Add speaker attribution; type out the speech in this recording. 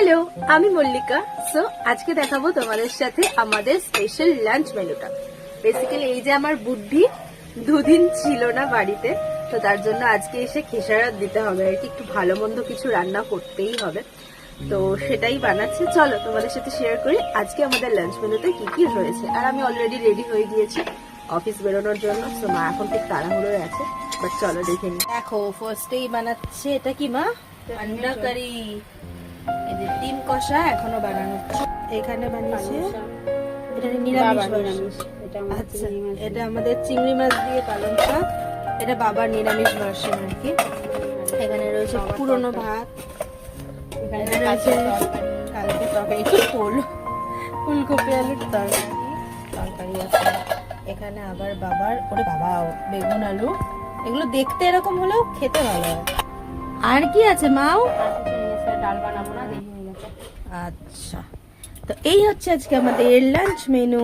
Speaker 1: Hello, আমি Mallika. So আজকে দেখাবো তোমাদের সাথে আমাদের স্পেশাল লাঞ্চ মেনুটা। বেসিক্যালি এই যে আমার বুদ্ধি দুদিন ছিল না বাড়িতে, তো তার জন্য আজকে এসে খেসারত দিতে হবে আর কি, একটু ভালো মন্দ কিছু রান্না করতেই হবে। তো সেটাই বানাচ্ছে, চলো তোমাদের সাথে শেয়ার করি আজকে আমাদের লাঞ্চ মেনুতে কি কি রয়েছে। আর আমি অলরেডি রেডি হয়ে গিয়েছি অফিস বেরোনোর জন্য। সো মা এখন ঠিক তাড়াহুড়োয় আছে, বাট চলো দেখে নি। দেখো ফার্স্টেই বানাচ্ছে, এটা কি মা? আন্ডা কারি। এই যে ডিম কষা এখনো বানানো হচ্ছে। এখানে বানিয়েছে এটা নিরামিষ। আচ্ছা, এটা আমাদের চিংড়ি মাছ দিয়ে পালং শাক, এটা বাবার নিরামিষ ভার্সন আর কি। এখানে রয়েছে পুরনো ভাত, এখানে রয়েছে কালকে তরকারি, ফুলকপি আলুর তরকারি আছে। এখানে আবার বাবার বেগুন আলু, এগুলো দেখতে এরকম হলেও খেতে ভালো হয়। আর কি আছে মাও? ডাল বানাবো না, দেখে নিয়ে গেছে। আচ্ছা, তো এই হচ্ছে আজকে আমাদের লাঞ্চ মেনু।